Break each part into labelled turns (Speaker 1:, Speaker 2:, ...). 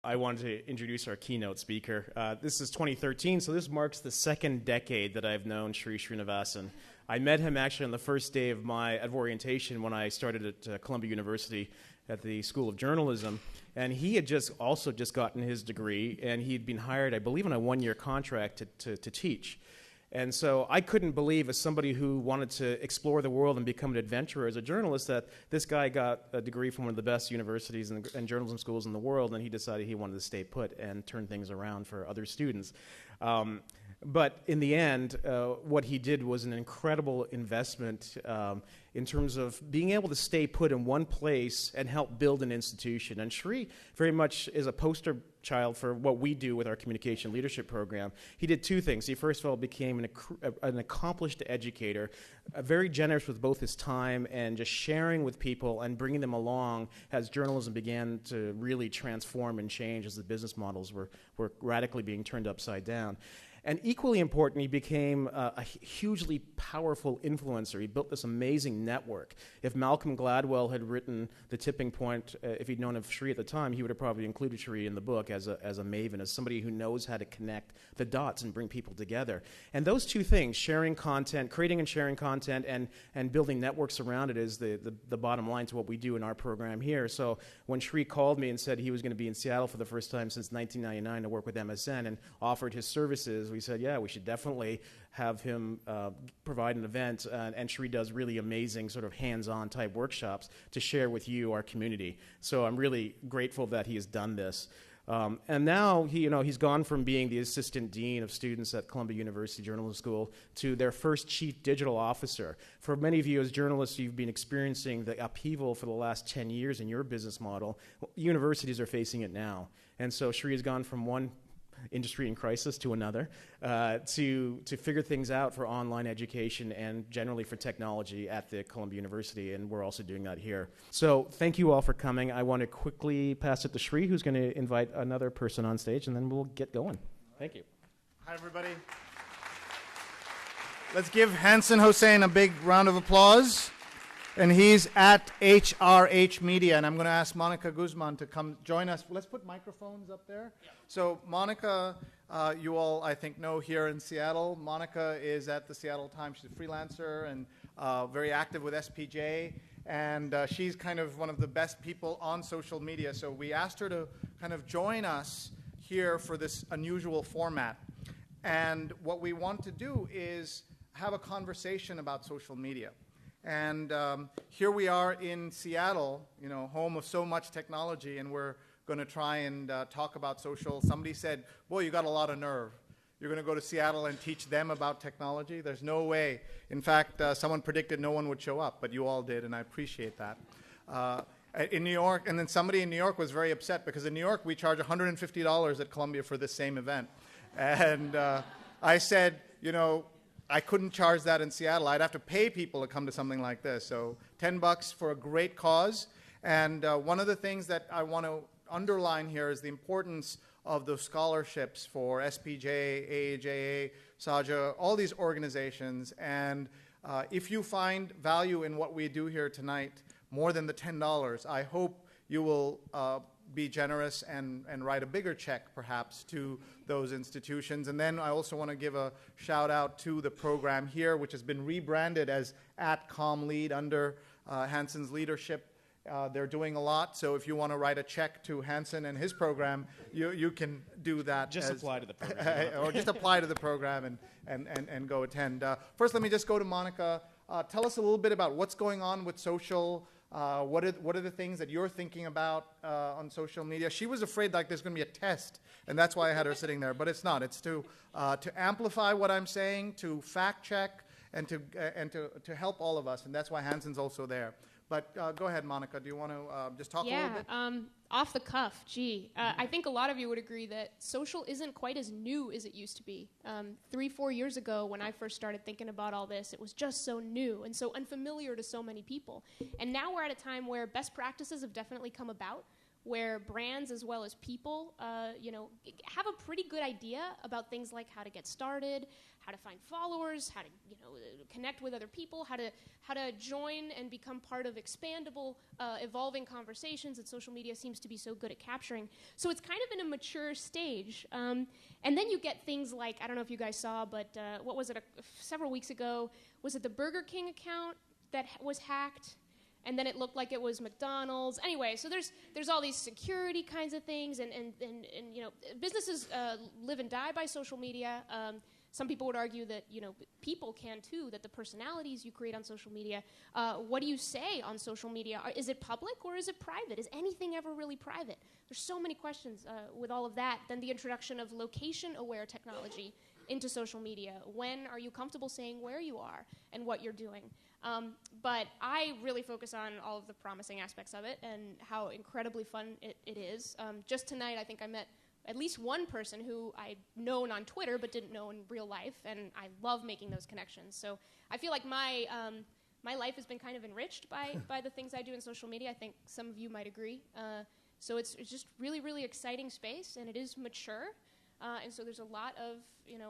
Speaker 1: I wanted to introduce our keynote speaker. This is 2013, so this marks the second decade that I've known Sri Srinivasan. I met him actually on the first day of my orientation when I started at Columbia University at the School of Journalism, and he had just gotten his degree, and he'd been hired, I believe, on a one-year contract to teach. And so I couldn't believe, as somebody who wanted to explore the world and become an adventurer as a journalist, that this guy got a degree from one of the best universities and journalism schools in the world, and he decided he wanted to stay put and turn things around for other students. But in the end, what he did was an incredible investment in terms of being able to stay put in one place and help build an institution. And Sri very much is a poster child for what we do with our communication leadership program. He did two things. He first of all became an accomplished educator, very generous with both his time and just sharing with people and bringing them along as journalism began to really transform and change as the business models were radically being turned upside down. And equally important, he became a hugely powerful influencer. He built this amazing network. If Malcolm Gladwell had written The Tipping Point, if he'd known of Sri at the time, he would have probably included Sri in the book as a maven, as somebody who knows how to connect the dots and bring people together. And those two things, sharing content, creating and sharing content, and building networks around it is the bottom line to what we do in our program here. So when Sri called me and said he was going to be in Seattle for the first time since 1999 to work with MSN and offered his services, we said, yeah, we should definitely have him provide an event, and Sri does really amazing sort of hands-on type workshops to share with you, our community. So I'm really grateful that he has done this. And now he's gone from being the assistant dean of students at Columbia University Journalism School to their first chief digital officer. For many of you as journalists, you've been experiencing the upheaval for the last 10 years in your business model. Universities are facing it now. And so Sri has gone from one industry in crisis to another, to figure things out for online education and generally for technology at the Columbia University, and we're also doing that here. So thank you all for coming. I want to quickly pass it to Sri, who's going to invite another person on stage, and then we'll get going. Thank you.
Speaker 2: Hi, everybody. Let's give Hansen Hossein a big round of applause. And he's at HRH Media, and I'm going to ask Monica Guzman to come join us. Let's put microphones up there. Yeah. So Monica, you all, I think, know here in Seattle. Monica is at the Seattle Times. She's a freelancer and very active with SPJ, and she's kind of one of the best people on social media. So we asked her to kind of join us here for this unusual format. And what we want to do is have a conversation about social media. And here we are in Seattle, home of so much technology, and we're going to try and talk about social. Somebody said, boy, you got a lot of nerve. You're going to go to Seattle and teach them about technology? There's no way. In fact, someone predicted no one would show up, but you all did, and I appreciate that. In New York, and then somebody in New York was very upset, because in New York we charge $150 at Columbia for this same event. And I said, I couldn't charge that in Seattle. I'd have to pay people to come to something like this. So $10 for a great cause. And one of the things that I want to underline here is the importance of the scholarships for SPJ, AAJA, SAJA, all these organizations. And if you find value in what we do here tonight, more than the $10, I hope you will be generous and write a bigger check, perhaps, to those institutions. And then I also want to give a shout out to the program here, which has been rebranded as @ComLead under Hansen's leadership. They're doing a lot, so if you want to write a check to Hansen and his program, you can do that.
Speaker 1: Just apply to the program.
Speaker 2: Or just apply to the program and go attend. First, let me just go to Monica. Tell us a little bit about what's going on with social. What are the things that you're thinking about on social media? She was afraid like there's going to be a test, and that's why I had her sitting there. But it's not. It's to amplify what I'm saying, to fact check, and to help all of us. And that's why Hansen's also there. But go ahead, Monica. Do you want to just talk a little bit?
Speaker 3: Yeah, off the cuff, I think a lot of you would agree that social isn't quite as new as it used to be. 3-4 years ago, when I first started thinking about all this, it was just so new and so unfamiliar to so many people. And now we're at a time where best practices have definitely come about, where brands as well as people, have a pretty good idea about things like how to get started, how to find followers, how to connect with other people, how to join and become part of expandable, evolving conversations that social media seems to be so good at capturing. So it's kind of in a mature stage. And then you get things like, I don't know if you guys saw, but what was it, several weeks ago, was it the Burger King account that was hacked? And then it looked like it was McDonald's. Anyway, so there's all these security kinds of things, and businesses live and die by social media. Some people would argue that people can too, that the personalities you create on social media. What do you say on social media? Is it public or is it private? Is anything ever really private? There's so many questions with all of that. Then the introduction of location-aware technology into social media. When are you comfortable saying where you are and what you're doing? But I really focus on all of the promising aspects of it and how incredibly fun it is. Just tonight, I think I met at least one person who I'd known on Twitter but didn't know in real life, and I love making those connections. So I feel like my life has been kind of enriched by the things I do in social media. I think some of you might agree. So it's just really, really exciting space, and it is mature. And so there's a lot of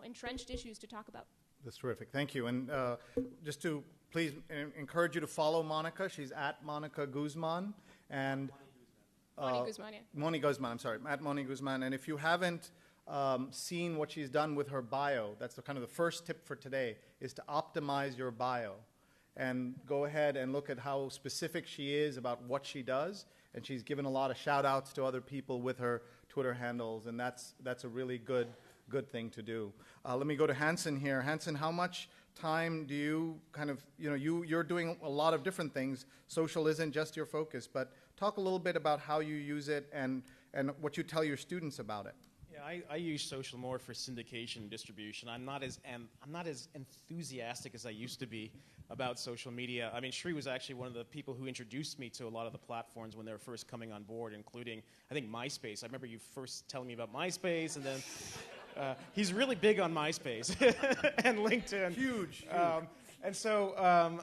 Speaker 3: entrenched issues to talk about.
Speaker 2: That's terrific. Thank you. And just to please encourage you to follow Monica. She's at Monica Guzman. And
Speaker 3: Moni Guzman, yeah.
Speaker 2: Moni Guzman, I'm sorry. At Moni Guzman. And if you haven't seen what she's done with her bio, that's kind of the first tip for today, is to optimize your bio. And go ahead and look at how specific she is about what she does. And she's given a lot of shout-outs to other people with her Twitter handles, and that's a really good thing to do. Let me go to Hansen here. Hansen, how much time do you kind of, you're doing a lot of different things. Social isn't just your focus, but talk a little bit about how you use it and what you tell your students about it.
Speaker 1: Yeah, I use social more for syndication and distribution. I'm not as enthusiastic as I used to be about social media. I mean, Sree was actually one of the people who introduced me to a lot of the platforms when they were first coming on board, including, I think, MySpace. I remember you first telling me about MySpace, and then he's really big on MySpace and LinkedIn.
Speaker 2: Huge.
Speaker 1: And so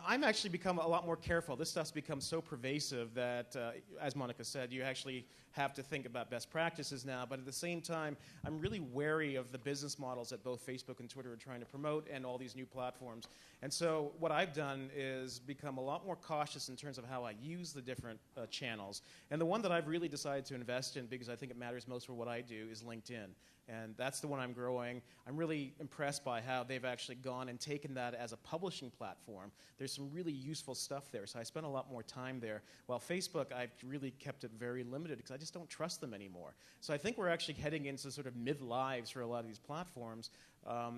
Speaker 1: I'm actually become a lot more careful. This stuff's become so pervasive that, as Monica said, you actually have to think about best practices now. But at the same time, I'm really wary of the business models that both Facebook and Twitter are trying to promote and all these new platforms. And so what I've done is become a lot more cautious in terms of how I use the different channels. And the one that I've really decided to invest in, because I think it matters most for what I do, is LinkedIn. And that's the one I'm growing. I'm really impressed by how they've actually gone and taken that as a publishing platform. There's some really useful stuff there, so I spend a lot more time there. While Facebook, I've really kept it very limited because I just don't trust them anymore. So I think we're actually heading into sort of mid-lives for a lot of these platforms. I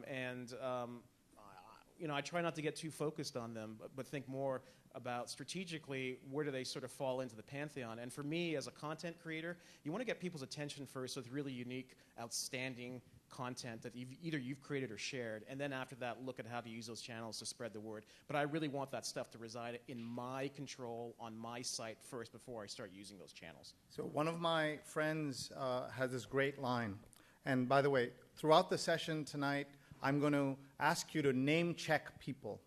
Speaker 1: try not to get too focused on them, but think more about strategically where do they sort of fall into the pantheon. And for me, as a content creator, you want to get people's attention first with really unique, outstanding content that you've created or shared, and then after that, look at how to use those channels to spread the word. But I really want that stuff to reside in my control on my site first before I start using those channels.
Speaker 2: So one of my friends has this great line. And by the way, throughout the session tonight, I'm going to ask you to name check people.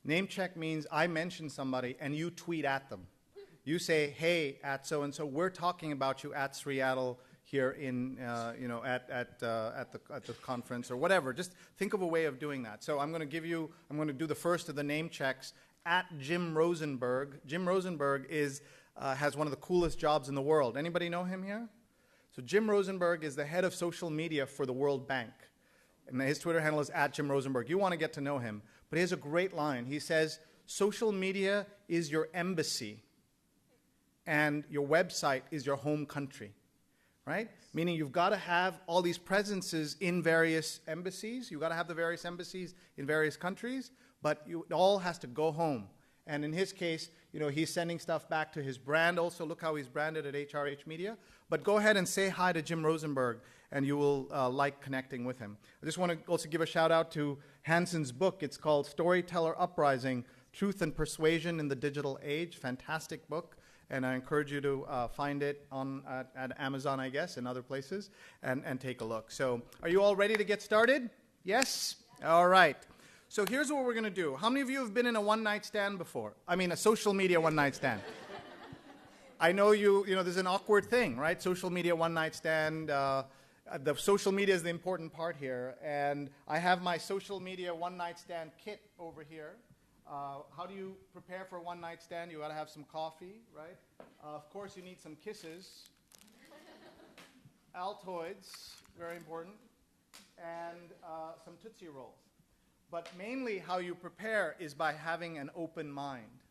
Speaker 2: Name check means I mention somebody and you tweet at them. You say, hey, at so-and-so, we're talking about you at Sreeattle here in, at the conference or whatever. Just think of a way of doing that. So I'm going to do the first of the name checks at Jim Rosenberg. Jim Rosenberg has one of the coolest jobs in the world. Anybody know him here? So Jim Rosenberg is the head of social media for the World Bank. And his Twitter handle is at Jim Rosenberg. You want to get to know him. But he has a great line. He says, social media is your embassy, and your website is your home country, right? Meaning you've got to have all these presences in various embassies. You've got to have the various embassies in various countries, but it all has to go home. And in his case, he's sending stuff back to his brand also. Look how he's branded at HRH Media. But go ahead and say hi to Jim Rosenberg, and you will like connecting with him. I just want to also give a shout out to Hansen's book. It's called Storyteller Uprising, Truth and Persuasion in the Digital Age. Fantastic book. And I encourage you to find it at Amazon, I guess, and other places, and take a look. So are you all ready to get started? Yes? All right. So here's what we're going to do. How many of you have been in a one-night stand before? I mean, a social media one-night stand. I know you know, there's an awkward thing, right? Social media one night stand. The social media is the important part here. And I have my social media one night stand kit over here. How do you prepare for a one night stand? You got to have some coffee, right? Of course, you need some kisses. Altoids, very important. And some Tootsie Rolls. But mainly how you prepare is by having an open mind.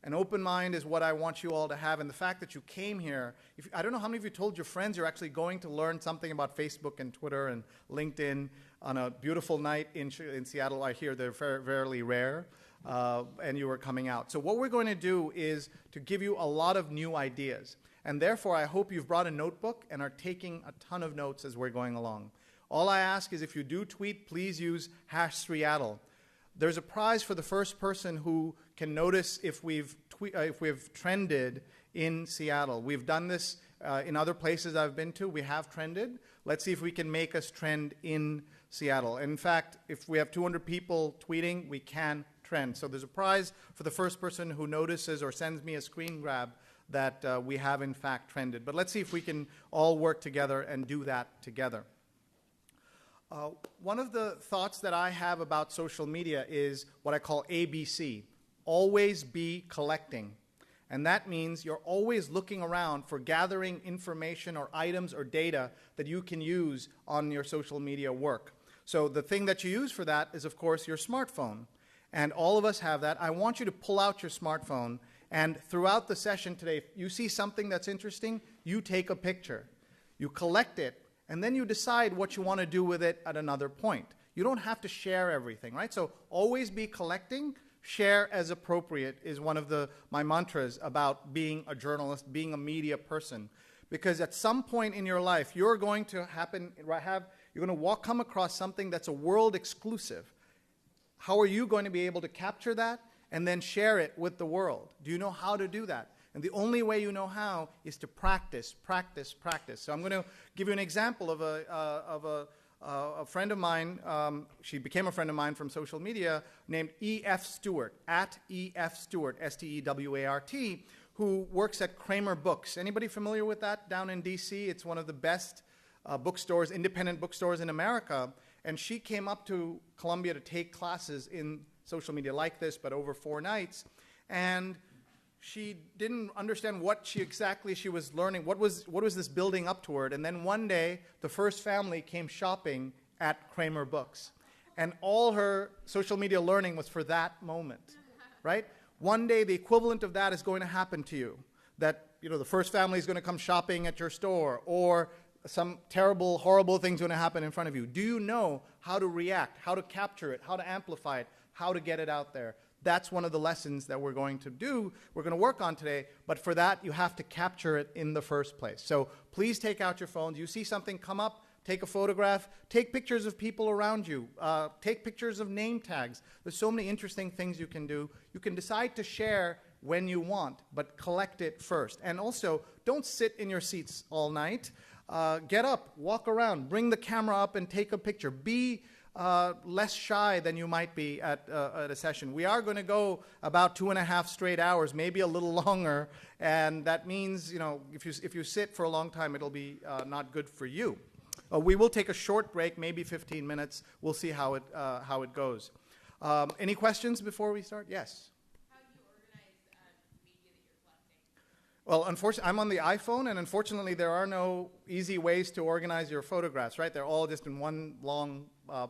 Speaker 2: An open mind is what I want you all to have. And the fact that you came here, I don't know how many of you told your friends you're actually going to learn something about Facebook and Twitter and LinkedIn on a beautiful night in Seattle. I hear they're very rare, and you were coming out. So what we're going to do is to give you a lot of new ideas. And therefore, I hope you've brought a notebook and are taking a ton of notes as we're going along. All I ask is if you do tweet, please use #Sreeattle. There's a prize for the first person who can notice if we've trended in Seattle. We've done this in other places I've been to. We have trended. Let's see if we can make us trend in Seattle. In fact, if we have 200 people tweeting, we can trend. So there's a prize for the first person who notices or sends me a screen grab that we have in fact trended. But let's see if we can all work together and do that together. One of the thoughts that I have about social media is what I call ABC, always be collecting. And that means you're always looking around for gathering information or items or data that you can use on your social media work. So the thing that you use for that is, of course, your smartphone. And all of us have that. I want you to pull out your smartphone, and throughout the session today, if you see something that's interesting, you take a picture. You collect it. And then you decide what you want to do with it at another point. You don't have to share everything, right? So always be collecting. Share as appropriate is one of my mantras about being a journalist, being a media person. Because at some point in your life, you're going to come across something that's a world exclusive. How are you going to be able to capture that and then share it with the world? Do you know how to do that? And the only way you know how is to practice, practice, practice. So I'm going to give you an example of a friend of mine. She became a friend of mine from social media named E.F. Stewart, at E.F. Stewart, S-T-E-W-A-R-T, who works at Kramer Books. Anybody familiar with that down in D.C.? It's one of the best bookstores, independent bookstores in America. And she came up to Columbia to take classes in social media like this, but over 4 nights. And she didn't understand what exactly she was learning. What was this building up toward? And then one day, the first family came shopping at Kramer Books. And all her social media learning was for that moment, right? One day, the equivalent of that is going to happen to you. That, the first family is going to come shopping at your store, or some terrible, horrible thing's going to happen in front of you. Do you know how to react, how to capture it, how to amplify it, how to get it out there? That's one of the lessons that we're going to work on today, but for that, you have to capture it in the first place. So please take out your phones. You see something come up, take a photograph, take pictures of people around you, take pictures of name tags. There's so many interesting things you can do. You can decide to share when you want, but collect it first. And also, don't sit in your seats all night. Get up, walk around, bring the camera up and take a picture. Be less shy than you might be at a session. We are going to go about 2.5 straight hours, maybe a little longer, and that means, if you sit for a long time, it'll be not good for you. We will take a short break, maybe 15 minutes. We'll see how it goes. Any questions before we start? Yes.
Speaker 4: How do you organize media that you're collecting?
Speaker 2: Well, unfortunately, I'm on the iPhone, and unfortunately, there are no easy ways to organize your photographs, right? They're all just in one long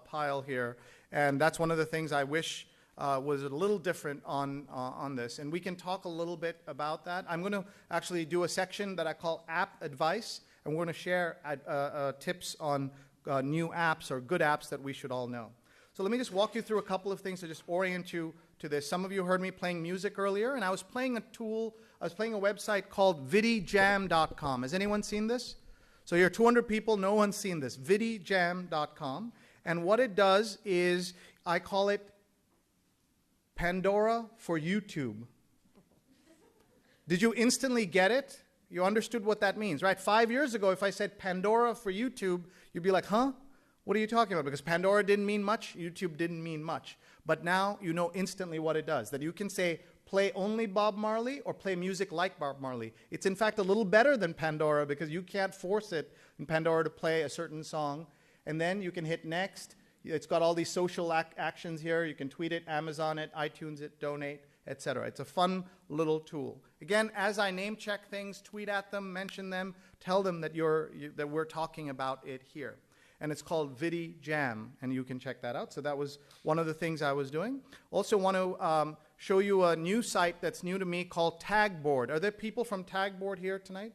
Speaker 2: pile here, and that's one of the things I wish was a little different on this, and we can talk a little bit about that. I'm going to actually do a section that I call App Advice, and we're going to share tips on new apps or good apps that we should all know. So let me just walk you through a couple of things to just orient you to this. Some of you heard me playing music earlier, and I was playing a website called vidijam.com. Has anyone seen this? So you're 200 people, no one's seen this. vidijam.com. And what it does is, I call it Pandora for YouTube. Did you instantly get it? You understood what that means, right? 5 years ago, if I said Pandora for YouTube, you'd be like, huh? What are you talking about? Because Pandora didn't mean much, YouTube didn't mean much. But now you know instantly what it does, that you can say, play only Bob Marley or play music like Bob Marley. It's in fact a little better than Pandora because you can't force it in Pandora to play a certain song. And then you can hit next. It's got all these social actions here. You can tweet it, Amazon it, iTunes it, donate, etc. It's a fun little tool. Again, as I name check things, tweet at them, mention them, tell them that that we're talking about it here. And it's called Vidi Jam, and you can check that out. So that was one of the things I was doing. Also want to show you a new site that's new to me called Tagboard. Are there people from Tagboard here tonight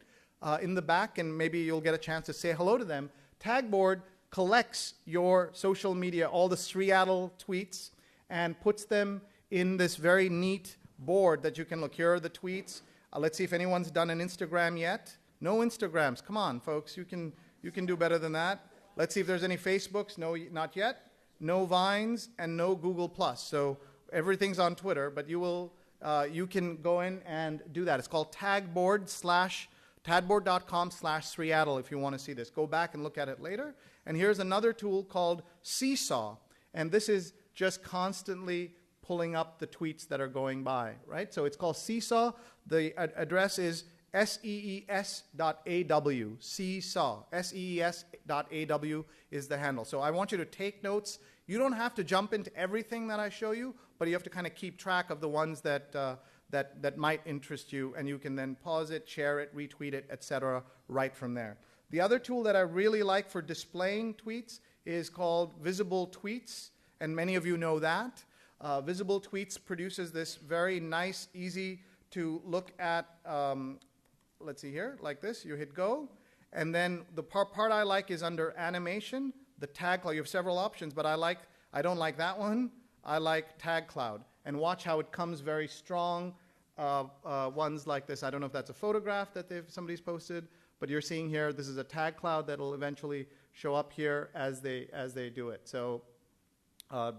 Speaker 2: in the back? And maybe you'll get a chance to say hello to them. Tagboard collects your social media, all the Sreeattle tweets, and puts them in this very neat board that you can look. Here are the tweets. Let's see if anyone's done an Instagram yet. No Instagrams. Come on, folks. You can do better than that. Let's see if there's any Facebooks. No, not yet. No Vines and no Google+. So everything's on Twitter, but you can go in and do that. It's called tagboard.com/Sreeattle if you want to see this. Go back and look at it later. And here's another tool called Seesaw. And this is just constantly pulling up the tweets that are going by, right? So it's called Seesaw. The address is sees.aw. Seesaw. sees.aw is the handle. So I want you to take notes. You don't have to jump into everything that I show you, but you have to kind of keep track of the ones that might interest you, and you can then pause it, share it, retweet it, etc. right from there. The other tool that I really like for displaying tweets is called Visible Tweets, and many of you know that. Visible Tweets produces this very nice, easy to look at, let's see here, like this. You hit go, and then the part I like is under animation, the tag cloud. You have several options, but I don't like that one. I like tag cloud. And watch how it comes very strong, ones like this. I don't know if that's a photograph that somebody's posted, but you're seeing here, this is a tag cloud that will eventually show up here as they do it. So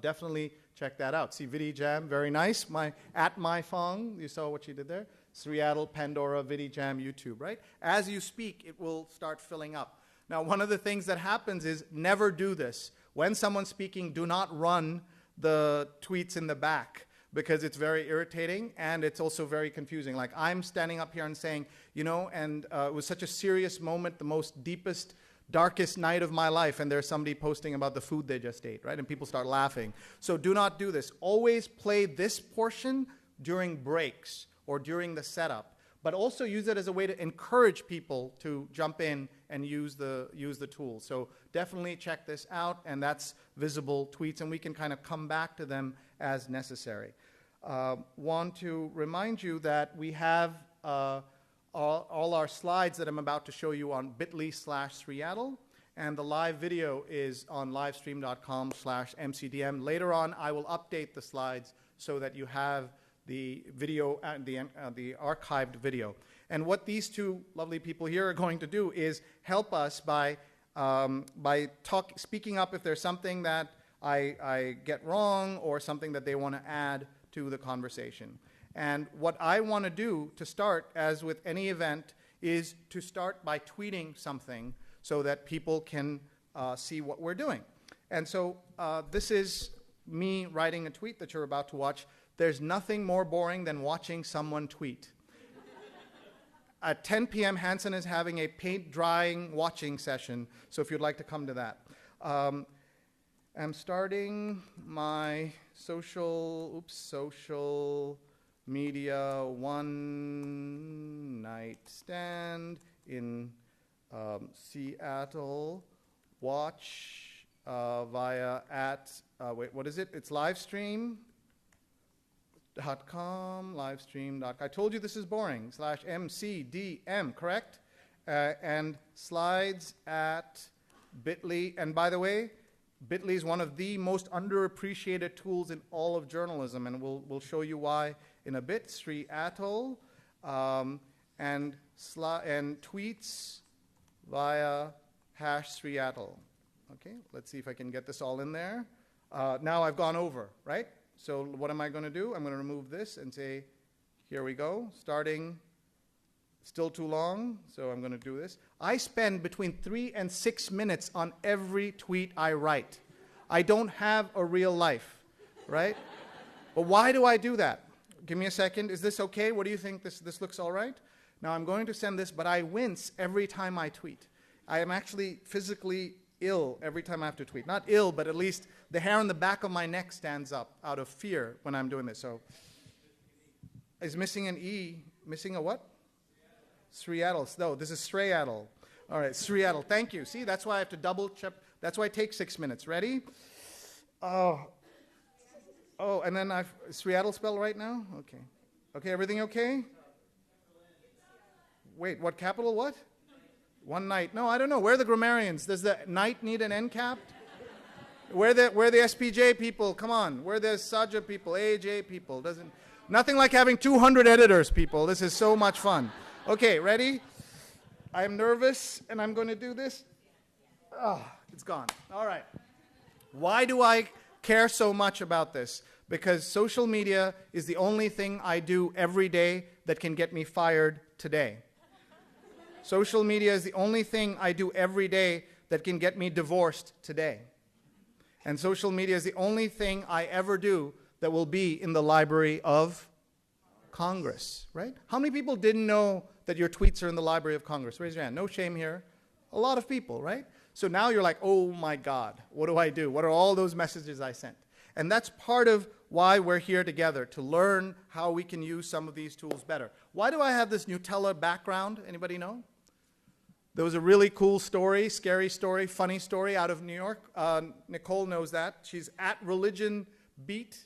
Speaker 2: definitely check that out. See Vidi Jam, very nice. At my Fong, you saw what she did there. Sreeattle, Pandora, Vidi Jam, YouTube, right? As you speak, it will start filling up. Now, one of the things that happens is never do this. When someone's speaking, do not run the tweets in the back, because it's very irritating and it's also very confusing. Like I'm standing up here and saying, and it was such a serious moment, the most deepest, darkest night of my life, and there's somebody posting about the food they just ate, right? And people start laughing. So do not do this. Always play this portion during breaks or during the setup, but also use it as a way to encourage people to jump in and use the tool. So definitely check this out, and that's Visible Tweets, and we can kind of come back to them as necessary. Want to remind you that we have all our slides that I'm about to show you on bit.ly/Sreeattle, and the live video is on livestream.com/mcdm. Later on, I will update the slides so that you have the video, the archived video. And what these two lovely people here are going to do is help us by speaking up if there's something that I get wrong or something that they want to add to the conversation. And what I want to do to start, as with any event, is to start by tweeting something so that people can see what we're doing. And so this is me writing a tweet that you're about to watch. There's nothing more boring than watching someone tweet. At 10 p.m., Hanson is having a paint drying watching session, so if you'd like to come to that. I'm starting my social media one night stand in Seattle. Watch via what is it? It's livestream.com, livestream.com. I told you this is boring. /MCDM, correct? And slides at bit.ly. And by the way, bit.ly is one of the most underappreciated tools in all of journalism, and we'll show you why in a bit. Sreeattle, and tweets via #Sreeattle. Okay, let's see if I can get this all in there. Now I've gone over, right? So what am I going to do? I'm going to remove this and say, here we go, starting. Still too long, so I'm going to do this. I spend between 3 and 6 minutes on every tweet I write. I don't have a real life, right? But why do I do that? give me a second. Is this okay? What do you think? This looks all right? Now I'm going to send this, but I wince every time I tweet. I am actually physically ill every time I have to tweet. Not ill, but at least the hair on the back of my neck stands up out of fear when I'm doing this. So, is missing an E, missing a what? Sreeattle. No, this is Sreeattle. All right, Sreeattle. Thank you. See, that's why I have to double check. That's why it takes 6 minutes. Ready? Oh, and then Sreeattle spelled right now? Okay. Okay, everything okay? Wait, what, capital what? One night. No, I don't know. Where are the grammarians? Does the night need an end capped? Where the SPJ people? Come on. Where the Saja people? AJ people? Nothing like having 200 editors, people. This is so much fun. Okay, ready? I'm nervous, and I'm going to do this. Oh, it's gone. All right. Why do I care so much about this? Because social media is the only thing I do every day that can get me fired today. Social media is the only thing I do every day that can get me divorced today. And social media is the only thing I ever do that will be in the Library of Congress, right? How many people didn't know that your tweets are in the Library of Congress? Raise your hand. No shame here. A lot of people, right? So now you're like, oh my God, what do I do? What are all those messages I sent? And that's part of why we're here together, to learn how we can use some of these tools better. Why do I have this Nutella background? Anybody know? There was a really cool story, scary story, funny story out of New York. Nicole knows that. She's at Religion Beat.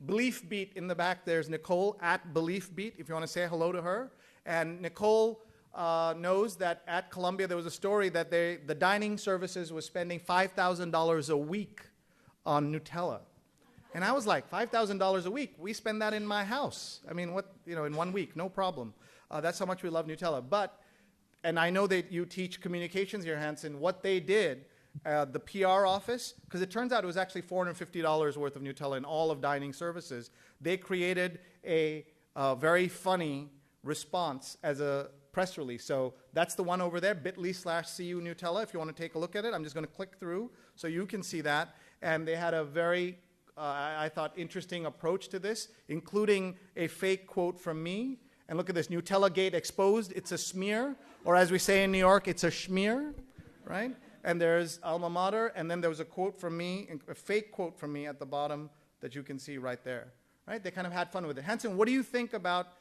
Speaker 2: Belief Beat in the back. There's Nicole at Belief Beat, if you want to say hello to her. And Nicole knows that at Columbia there was a story that the dining services was spending $5,000 a week on Nutella. And I was like, $5,000 a week? We spend that in my house. I mean, in 1 week, no problem. That's how much we love Nutella. And I know that you teach communications here, Hanson. What they did, the PR office, because it turns out it was actually $450 worth of Nutella in all of dining services. They created a very funny response as a press release. So that's the one over there, bit.ly/CU Nutella, if you want to take a look at it. I'm just going to click through so you can see that. And they had a very, I thought, interesting approach to this, including a fake quote from me. And look at this, Nutella Gate exposed, it's a smear. Or as we say in New York, it's a schmear, right? And there's alma mater, and then there was a quote from me, a fake quote from me at the bottom that you can see right there, right? They kind of had fun with it. Hanson, what do you think about,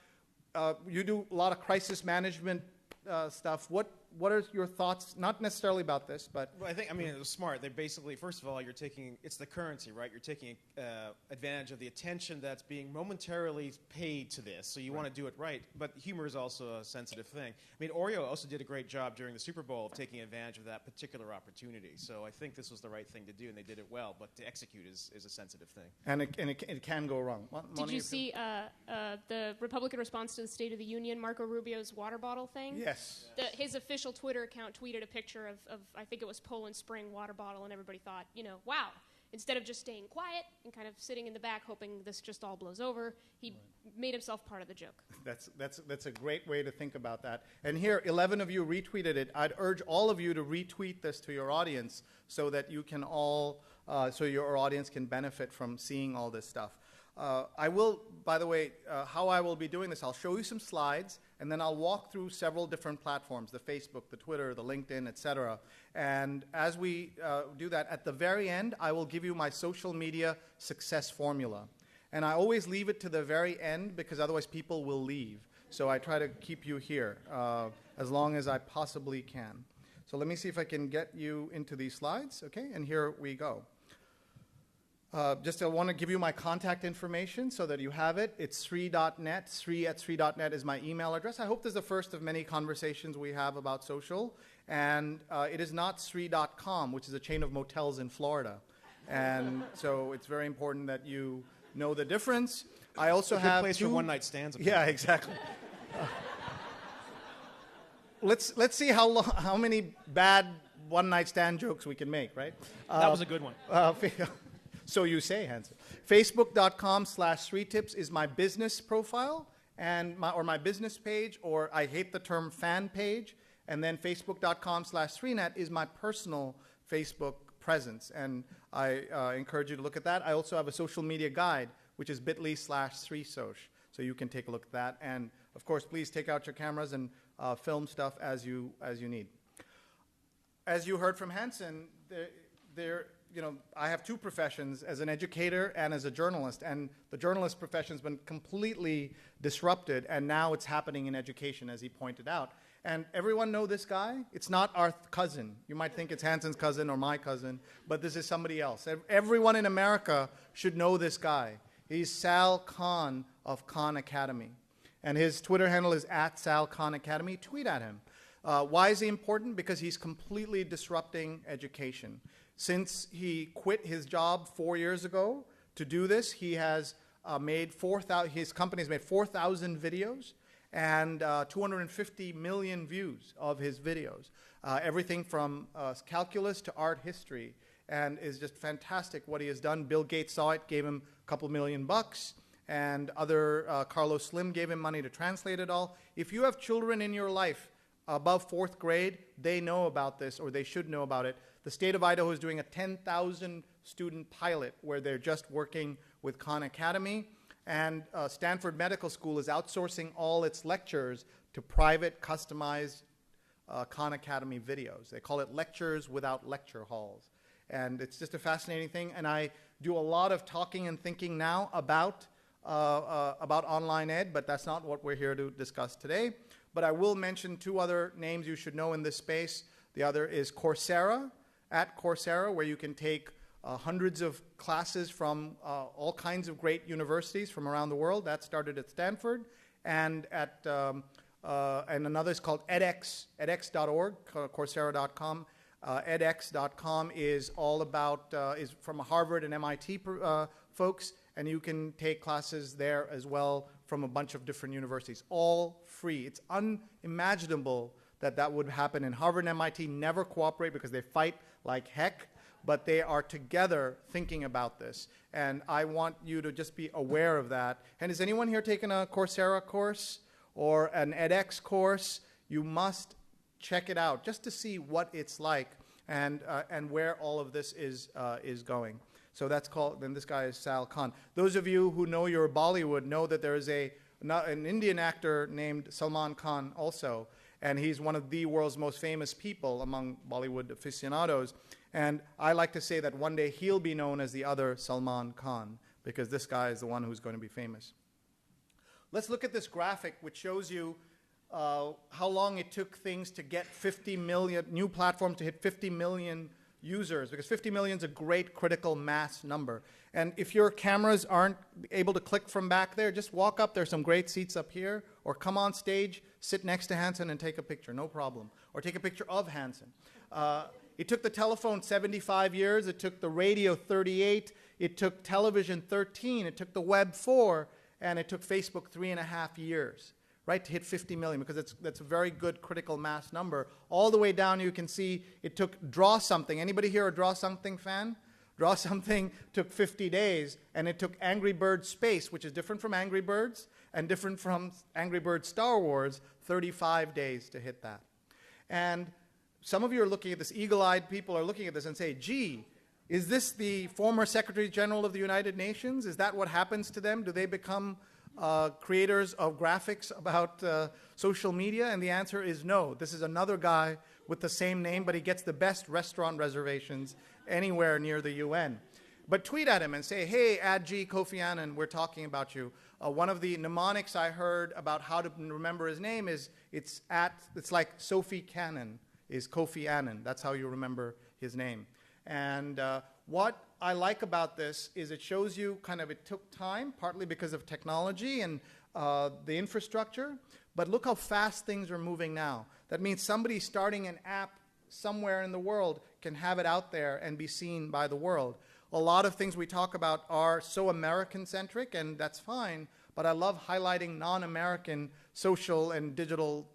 Speaker 2: you do a lot of crisis management stuff. What are your thoughts, not necessarily about this, but...
Speaker 1: Well, I mean, it was smart. They basically, first of all, it's the currency, right? You're taking advantage of the attention that's being momentarily paid to this, so you want to do it right. But humor is also a sensitive thing. I mean, Oreo also did a great job during the Super Bowl of taking advantage of that particular opportunity. So I think this was the right thing to do, and they did it well. But to execute is a sensitive thing.
Speaker 2: And it can go wrong.
Speaker 3: Did you see the Republican response to the State of the Union, Marco Rubio's water bottle thing?
Speaker 2: Yes.
Speaker 3: His official Twitter account tweeted a picture of I think it was Poland Spring water bottle, and everybody thought, wow. Instead of just staying quiet and kind of sitting in the back hoping this just all blows over, he made himself part of the joke.
Speaker 2: That's a great way to think about that. And here, 11 of you retweeted it. I'd urge all of you to retweet this to your audience so that you can all, so your audience can benefit from seeing all this stuff. I will, by the way, how I will be doing this, I'll show you some slides, and then I'll walk through several different platforms, the Facebook, the Twitter, the LinkedIn, etc. And as we do that, at the very end, I will give you my social media success formula. And I always leave it to the very end because otherwise people will leave. So I try to keep you here as long as I possibly can. So let me see if I can get you into these slides, okay? And here we go. I want to give you my contact information so that you have it. It's Sree.net. Sree@Sree.net is my email address. I hope this is the first of many conversations we have about social. And it is not Sree.com, which is a chain of motels in Florida. And so it's very important that you know the difference. I also have
Speaker 1: a good place for one-night stands.
Speaker 2: Yeah, exactly. Let's see how many bad one-night stand jokes we can make, right?
Speaker 1: That was a good one.
Speaker 2: So you say, Hanson. Facebook.com/SreeTips is my business profile and my business page, or I hate the term fan page. And then Facebook.com/SreeNet is my personal Facebook presence. And I encourage you to look at that. I also have a social media guide, which is bit.ly/SreeSoc. So you can take a look at that. And of course, please take out your cameras and film stuff as you need. As you heard from Hansen, I have two professions, as an educator and as a journalist, and the journalist profession has been completely disrupted, and now it's happening in education, as he pointed out. And everyone know this guy? It's not our cousin. You might think it's Hansen's cousin or my cousin, but this is somebody else. Everyone in America should know this guy. He's Sal Khan of Khan Academy, and his Twitter handle is @SalKhanAcademy. Tweet at him. Why is he important? Because he's completely disrupting education. Since he quit his job 4 years ago to do this, he has his company has made 4,000 videos and 250 million views of his videos. Everything from calculus to art history, and is just fantastic what he has done. Bill Gates saw it, gave him a couple $1 million, and Carlos Slim gave him money to translate it all. If you have children in your life above 4th grade, they know about this, or they should know about it. The state of Idaho is doing a 10,000 student pilot where they're just working with Khan Academy, and Stanford Medical School is outsourcing all its lectures to private, customized Khan Academy videos. They call it lectures without lecture halls. And it's just a fascinating thing, and I do a lot of talking and thinking now about online ed, but that's not what we're here to discuss today. But I will mention two other names you should know in this space. The other is Coursera, @Coursera, where you can take hundreds of classes from all kinds of great universities from around the world. That started at Stanford. And and another is called edX, edX.org, Coursera.com. edX.com is all about, is from Harvard and MIT folks, and you can take classes there as well from a bunch of different universities, all free. It's unimaginable that that would happen. And Harvard and MIT never cooperate because they fight like heck, but they are together thinking about this. And I want you to just be aware of that. And has anyone here taken a Coursera course or an edX course? You must check it out just to see what it's like and where all of this is going. So that's called, and this guy is Sal Khan. Those of you who know your Bollywood know that there is an Indian actor named Salman Khan also, and he's one of the world's most famous people among Bollywood aficionados. And I like to say that one day he'll be known as the other Salman Khan, because this guy is the one who's going to be famous. Let's look at this graphic, which shows you how long it took things to get 50 million, new platforms to hit 50 million users, because 50 million is a great critical mass number. And if your cameras aren't able to click from back there, just walk up. There's some great seats up here, or come on stage, sit next to Hansen and take a picture, no problem. Or take a picture of Hansen. It took the telephone 75 years. It took the radio 38. It took television 13. It took the web 4. And it took Facebook 3.5 years, right, to hit 50 million, because that's a very good critical mass number. All the way down, you can see it took Draw Something. Anybody here a Draw Something fan? Draw Something took 50 days, and it took Angry Birds Space, which is different from Angry Birds and different from Angry Birds Star Wars, 35 days to hit that. And some of you are looking at this, eagle-eyed people are looking at this and say, gee, is this the former Secretary General of the United Nations? Is that what happens to them? Do they become creators of graphics about social media? And the answer is no. This is another guy with the same name, but he gets the best restaurant reservations anywhere near the UN. But tweet at him and say, hey, @G Kofi Annan, we're talking about you. One of the mnemonics I heard about how to remember his name is it's like Sophie Cannon is Kofi Annan. That's how you remember his name. And what I like about this is it shows you it took time, partly because of technology and the infrastructure, but look how fast things are moving now. That means somebody starting an app somewhere in the world can have it out there and be seen by the world. A lot of things we talk about are so American-centric, and that's fine, but I love highlighting non-American social and digital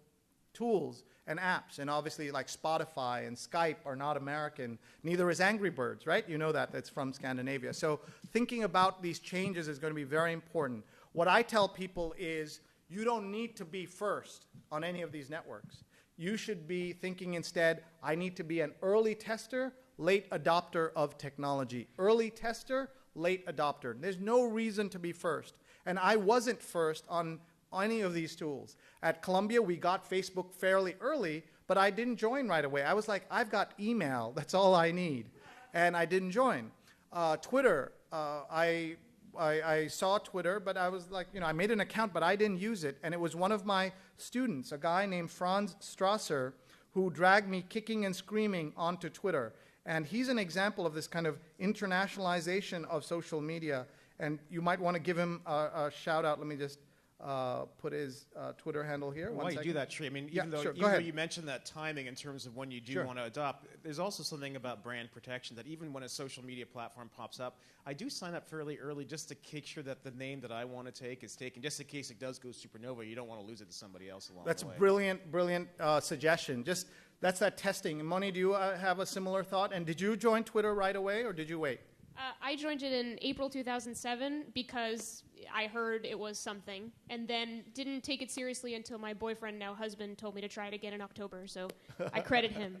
Speaker 2: tools and apps, and obviously like Spotify and Skype are not American. Neither is Angry Birds, right? You know that, that's from Scandinavia. So thinking about these changes is going to be very important. What I tell people is you don't need to be first on any of these networks. You should be thinking instead, I need to be an early tester, late adopter of technology. Early tester, late adopter. There's no reason to be first. And I wasn't first on any of these tools. At Columbia, we got Facebook fairly early, but I didn't join right away. I was like, I've got email. That's all I need. And I didn't join. Twitter, I saw Twitter, but I was like, I made an account, but I didn't use it. And it was one of my students, a guy named Franz Strasser, who dragged me kicking and screaming onto Twitter. And he's an example of this kind of internationalization of social media. And you might want to give him a shout out. Let me just put his Twitter handle here.
Speaker 1: While you do that, Sri, I mean, even though you mentioned that timing in terms of when you do want to adopt, there's also something about brand protection that even when a social media platform pops up, I do sign up fairly early just to make sure that the name that I want to take is taken, just in case it does go supernova. You don't want to lose it to somebody else along the way.
Speaker 2: That's a brilliant suggestion. That's that testing. Moni, do you have a similar thought? And did you join Twitter right away, or did you wait?
Speaker 3: I joined it in April 2007 because I heard it was something, and then didn't take it seriously until my boyfriend, now husband, told me to try it again in October, so I credit him.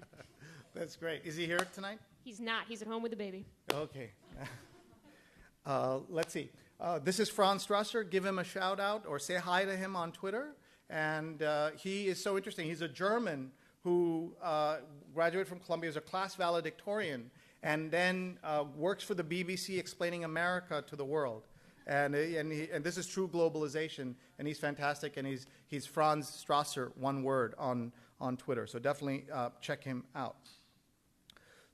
Speaker 2: That's great. Is he here tonight?
Speaker 3: He's not. He's at home with the baby.
Speaker 2: Okay. Let's see. This is Franz Strasser. Give him a shout out or say hi to him on Twitter. And he is so interesting. He's a German who graduated from Columbia as a class valedictorian and then works for the BBC explaining America to the world. And this is true globalization, and he's fantastic, and he's Franz Strasser, one word, on Twitter. So definitely check him out.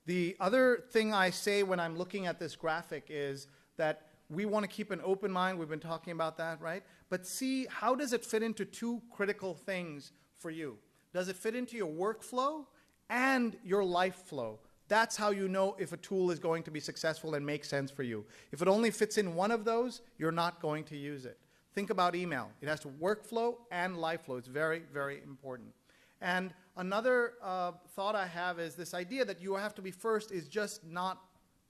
Speaker 2: The other thing I say when I'm looking at this graphic is that we want to keep an open mind. We've been talking about that, right? But see, how does it fit into two critical things for you? Does it fit into your workflow and your life flow? That's how you know if a tool is going to be successful and make sense for you. If it only fits in one of those, you're not going to use it. Think about email. It has to workflow and life flow. It's very, very important. And another thought I have is this idea that you have to be first is just not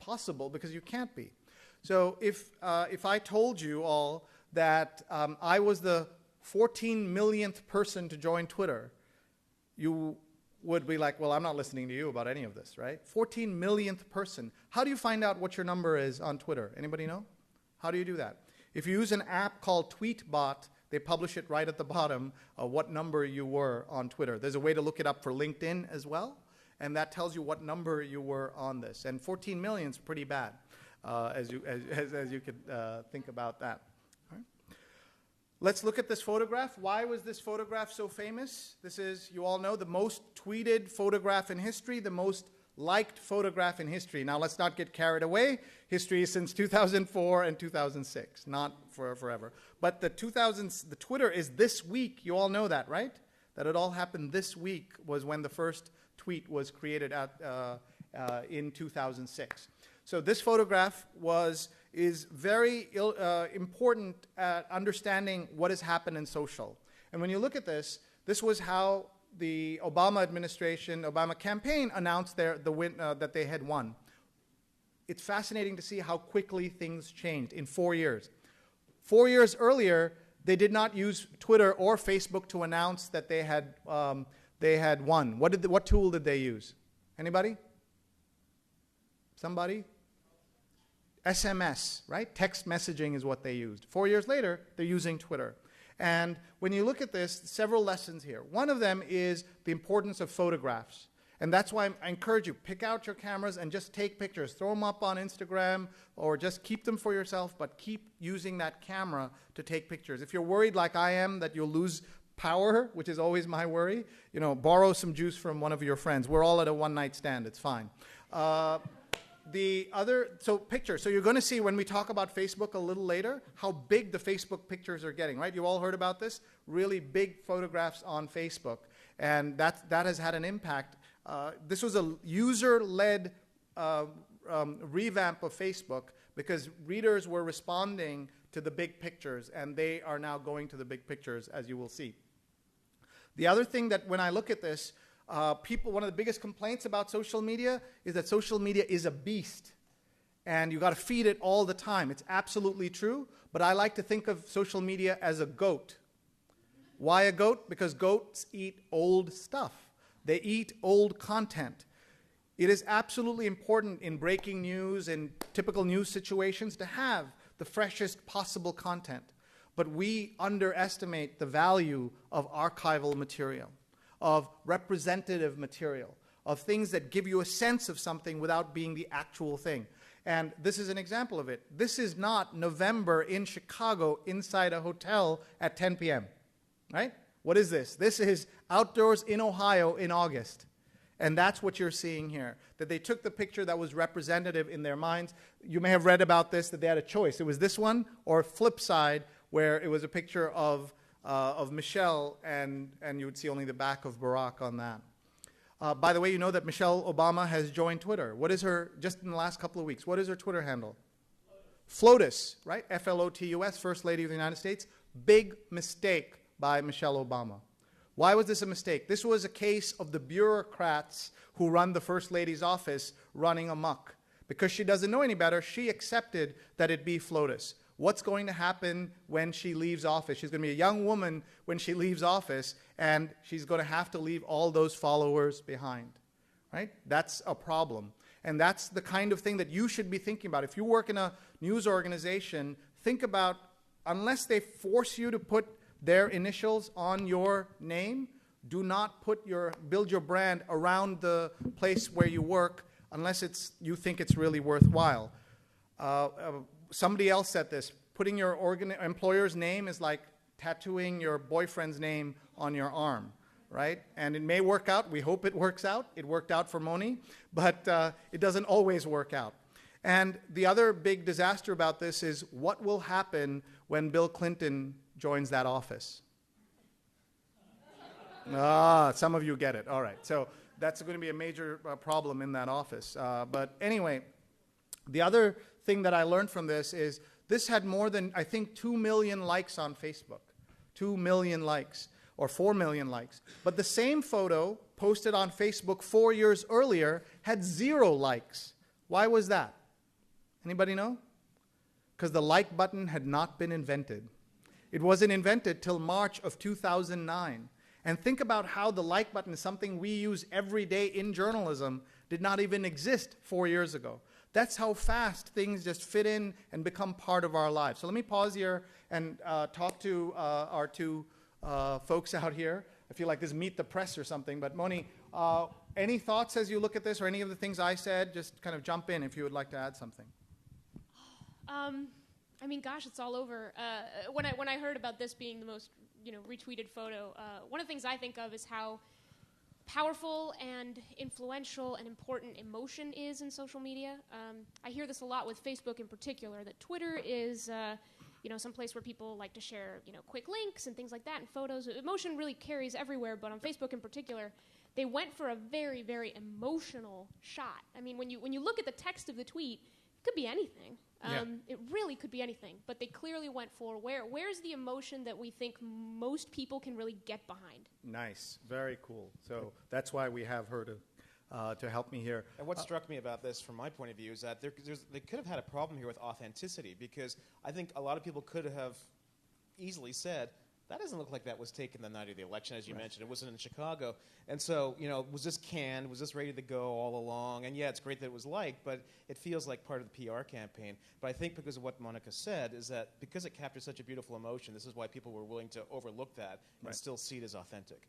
Speaker 2: possible because you can't be. So if I told you all that I was the 14 millionth person to join Twitter, you would be like, well, I'm not listening to you about any of this, right? 14 millionth person. How do you find out what your number is on Twitter? Anybody know? How do you do that? If you use an app called Tweetbot, they publish it right at the bottom of what number you were on Twitter. There's a way to look it up for LinkedIn as well, and that tells you what number you were on this. And 14 million is pretty bad, as you could think about that. Let's look at this photograph. Why was this photograph so famous? This is, you all know, the most tweeted photograph in history, the most liked photograph in history. Now, let's not get carried away. History is since 2004 and 2006, not for forever. But the Twitter is this week. You all know that, right? That it all happened this week was when the first tweet was created in 2006. So this photograph is very important at understanding what has happened in social. And when you look at this, this was how the Obama administration, Obama campaign announced that they had won. It's fascinating to see how quickly things changed in 4 years. 4 years earlier, they did not use Twitter or Facebook to announce that they had won. What tool did they use? Anybody? Somebody? SMS, right? Text messaging is what they used. 4 years later, they're using Twitter. And when you look at this, several lessons here. One of them is the importance of photographs. And that's why I encourage you, pick out your cameras and just take pictures. Throw them up on Instagram or just keep them for yourself, but keep using that camera to take pictures. If you're worried like I am that you'll lose power, which is always my worry, borrow some juice from one of your friends. We're all at a one-night stand. It's fine. Picture. So you're going to see when we talk about Facebook a little later how big the Facebook pictures are getting, right? You all heard about this? Really big photographs on Facebook. And that has had an impact. This was a user-led revamp of Facebook because readers were responding to the big pictures, and they are now going to the big pictures, as you will see. The other thing that when I look at this, one of the biggest complaints about social media is that social media is a beast and you got to feed it all the time. It's absolutely true, but I like to think of social media as a goat. Why a goat? Because goats eat old stuff. They eat old content. It is absolutely important in breaking news and typical news situations to have the freshest possible content. But we underestimate the value of archival material, of representative material, of things that give you a sense of something without being the actual thing. And this is an example of it. This is not November in Chicago inside a hotel at 10 p.m., right? What is this? This is outdoors in Ohio in August. And that's what you're seeing here, that they took the picture that was representative in their minds. You may have read about this, that they had a choice. It was this one or flip side, where it was a picture of Michelle, and you would see only the back of Barack on that. By the way, you know that Michelle Obama has joined Twitter. What is her, just in the last couple of weeks, what is her Twitter handle? FLOTUS, right? F-L-O-T-U-S, First Lady of the United States. Big mistake by Michelle Obama. Why was this a mistake? This was a case of the bureaucrats who run the First Lady's office running amok. Because she doesn't know any better, she accepted that it be FLOTUS. What's going to happen when she leaves office? She's going to be a young woman when she leaves office, and she's going to have to leave all those followers behind, right? That's a problem. And that's the kind of thing that you should be thinking about. If you work in a news organization, think about, unless they force you to put their initials on your name, do not build your brand around the place where you work unless you think it's really worthwhile. Somebody else said this, putting your employer's name is like tattooing your boyfriend's name on your arm, right? And it may work out. We hope it works out. It worked out for Moni, but it doesn't always work out. And the other big disaster about this is what will happen when Bill Clinton joins that office? Some of you get it. All right. So that's going to be a major problem in that office. But anyway, the other thing that I learned from this is this had more than, I think, 2 million likes on Facebook. 2 million likes, or 4 million likes. But the same photo posted on Facebook 4 years earlier had 0 likes. Why was that? Anybody know? Because the like button had not been invented. It wasn't invented till March of 2009. And think about how the like button is something we use every day in journalism, did not even exist 4 years ago. That's how fast things just fit in and become part of our lives. So let me pause here and talk to our two folks out here. I feel like this is Meet the Press or something. But Moni, any thoughts as you look at this, or any of the things I said? Just kind of jump in if you would like to add something.
Speaker 3: I mean, gosh, it's all over. When I heard about this being the most retweeted photo, one of the things I think of is how powerful and influential and important emotion is in social media. I hear this a lot with Facebook in particular, that Twitter is some place where people like to share quick links and things like that and photos. Emotion really carries everywhere, but on Facebook in particular, they went for a very, very emotional shot. I mean, when you look at the text of the tweet, it could be anything. It really could be anything, but they clearly went for where's the emotion that we think most people can really get behind.
Speaker 2: Nice, very cool. So that's why we have her to help me here.
Speaker 1: And what struck me about this, from my point of view, is that they could have had a problem here with authenticity, because I think a lot of people could have easily said, that doesn't look like that was taken the night of the election, as you mentioned. It wasn't in Chicago. And so, was this canned? Was this ready to go all along? And yeah, it's great that it was liked, but it feels like part of the PR campaign. But I think because of what Monica said, is that because it captures such a beautiful emotion, this is why people were willing to overlook that and still see it as authentic.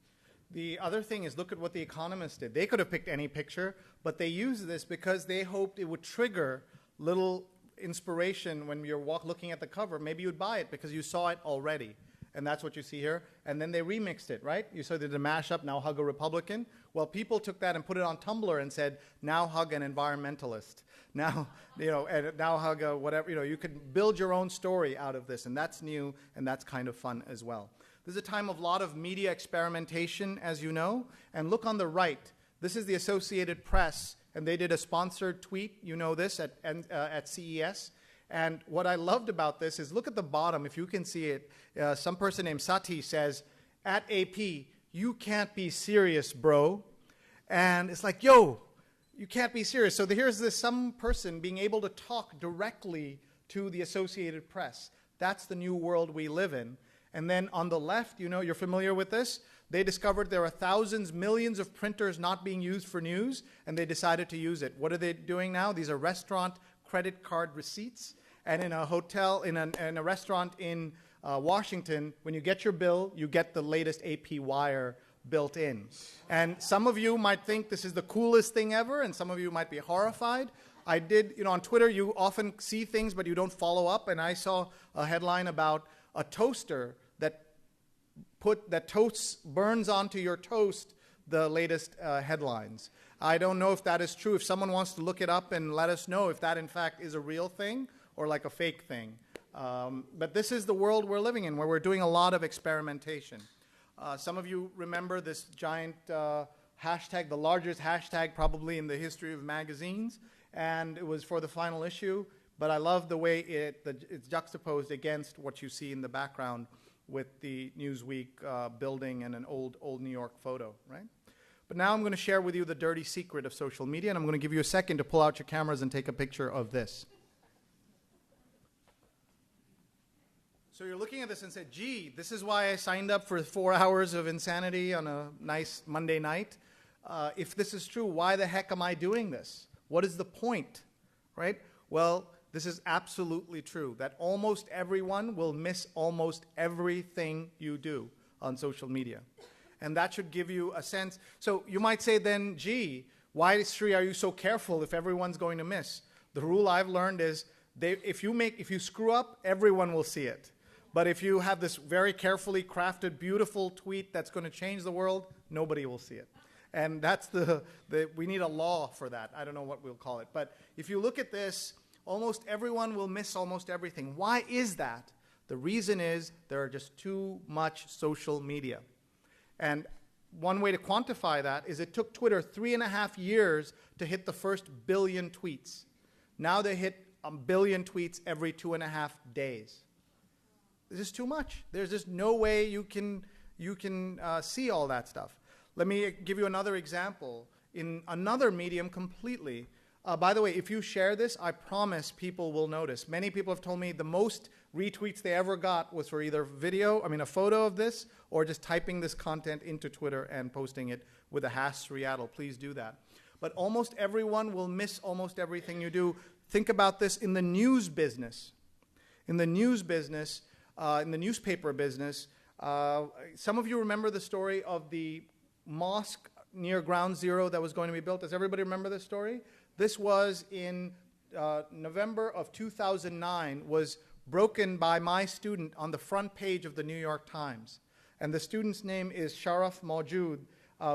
Speaker 2: The other thing is, look at what The Economist did. They could have picked any picture, but they used this because they hoped it would trigger little inspiration when you're looking at the cover. Maybe you'd buy it because you saw it already. And that's what you see here. And then they remixed it, right? You saw they did a mashup, Now Hug a Republican. Well, people took that and put it on Tumblr and said, now hug an environmentalist. Now, and now hug a whatever. You could build your own story out of this. And that's new, and that's kind of fun as well. This is a time of a lot of media experimentation, as you know. And look on the right. This is the Associated Press. And they did a sponsored tweet, this, at CES. And what I loved about this is, look at the bottom, if you can see it. Some person named Sati says, at AP, you can't be serious, bro. And it's like, yo, you can't be serious. So here's some person being able to talk directly to the Associated Press. That's the new world we live in. And then on the left, you're familiar with this. They discovered there are thousands, millions of printers not being used for news, and they decided to use it. What are they doing now? These are restaurant credit card receipts. And in a hotel, in a restaurant in Washington, when you get your bill, you get the latest AP wire built in. And some of you might think this is the coolest thing ever, and some of you might be horrified. I did, on Twitter, you often see things, but you don't follow up, and I saw a headline about a toaster that burns onto your toast the latest headlines. I don't know if that is true. If someone wants to look it up and let us know if that in fact is a real thing or like a fake thing. But this is the world we're living in, where we're doing a lot of experimentation. Some of you remember this giant hashtag, the largest hashtag probably in the history of magazines, and it was for the final issue. But I love the way it's juxtaposed against what you see in the background with the Newsweek building and an old New York photo, right? But now I'm going to share with you the dirty secret of social media, and I'm going to give you a second to pull out your cameras and take a picture of this. So you're looking at this and say, gee, this is why I signed up for 4 hours of insanity on a nice Monday night. If this is true, why the heck am I doing this? What is the point, right? Well, this is absolutely true, that almost everyone will miss almost everything you do on social media. And that should give you a sense. So you might say then, gee, why, Sri, are you so careful if everyone's going to miss? The rule I've learned is if you screw up, everyone will see it. But if you have this very carefully crafted, beautiful tweet that's going to change the world, nobody will see it. And that's we need a law for that. I don't know what we'll call it. But if you look at this, almost everyone will miss almost everything. Why is that? The reason is there are just too much social media. And one way to quantify that is it took Twitter 3.5 years to hit the first billion tweets. Now they hit 1 billion tweets every 2.5 days. This is too much. There's just no way you can see all that stuff. Let me give you another example in another medium completely. By the way, if you share this, I promise people will notice. Many people have told me the most retweets they ever got was for either a photo of this, or just typing this content into Twitter and posting it with a #Sreeattle. Please do that. But almost everyone will miss almost everything you do. Think about this in the news business. In the news business, in the newspaper business, some of you remember the story of the mosque near Ground Zero that was going to be built. Does everybody remember this story? This was in November of 2009, was broken by my student on the front page of the New York Times. And the student's name is Sharaf Mawjood,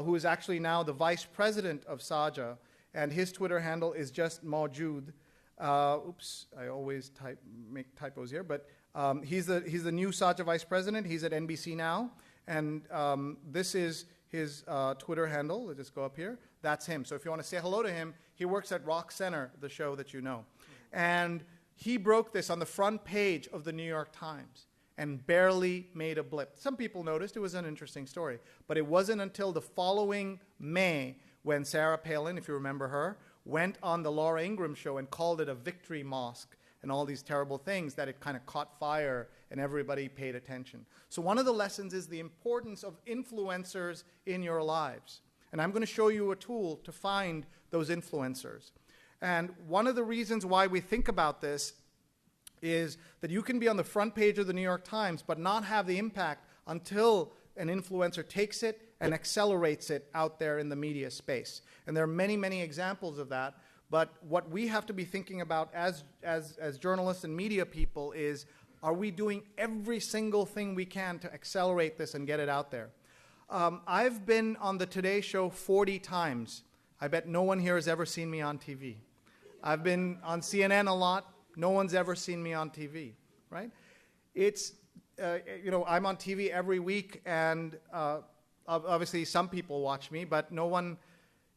Speaker 2: who is actually now the vice president of Saja, and his Twitter handle is just Mawjood. Oops, I always make typos here, but he's the new Saja vice president. He's at NBC now, and this is his Twitter handle. Let's just go up here. That's him. So if you want to say hello to him, he works at Rock Center, the show that you know. And he broke this on the front page of the New York Times and barely made a blip. Some people noticed. It was an interesting story. But it wasn't until the following May when Sarah Palin, if you remember her, went on the Laura Ingraham show and called it a victory mosque and all these terrible things that it kind of caught fire and everybody paid attention. So one of the lessons is the importance of influencers in your lives. And I'm going to show you a tool to find those influencers. And one of the reasons why we think about this is that you can be on the front page of the New York Times but not have the impact until an influencer takes it and accelerates it out there in the media space. And there are many, many examples of that. But what we have to be thinking about as journalists and media people is, are we doing every single thing we can to accelerate this and get it out there? I've been on the Today Show 40 times. I bet no one here has ever seen me on TV. I've been on CNN a lot. No one's ever seen me on TV, right? It's, I'm on TV every week, and obviously some people watch me, but no one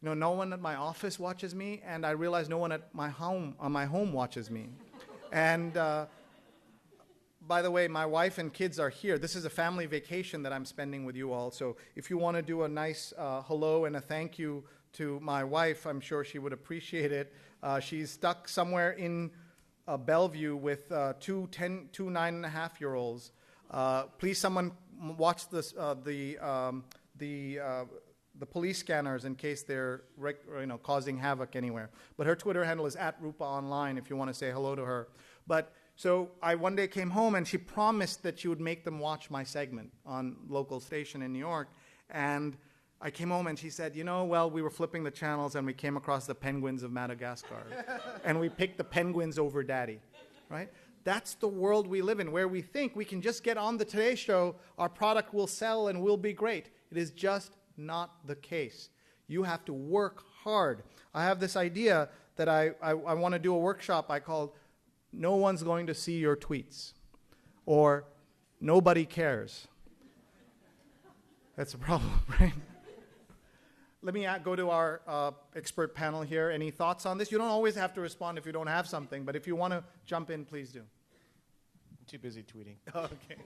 Speaker 2: at my office watches me, and I realize no one at my home watches me. And by the way, my wife and kids are here. This is a family vacation that I'm spending with you all. So if you want to do a nice hello and a thank you to my wife, I'm sure she would appreciate it. She's stuck somewhere in Bellevue with two 9.5-year-olds. Please, someone watch this, the police scanners in case they're causing havoc anywhere. But her Twitter handle is @RupaOnline if you want to say hello to her. But So I one day came home, and she promised that she would make them watch my segment on local station in New York. And I came home, and she said, well, we were flipping the channels, and we came across the penguins of Madagascar. And we picked the penguins over Daddy, right? That's the world we live in, where we think we can just get on the Today Show, our product will sell, and we'll be great. It is just not the case. You have to work hard. I have this idea that I want to do a workshop I called No One's Going to See Your Tweets, or Nobody Cares. That's a problem, right? Let me go to our expert panel here. Any thoughts on this? You don't always have to respond if you don't have something, but if you want to jump in, please do.
Speaker 1: I'm too busy tweeting.
Speaker 2: Okay.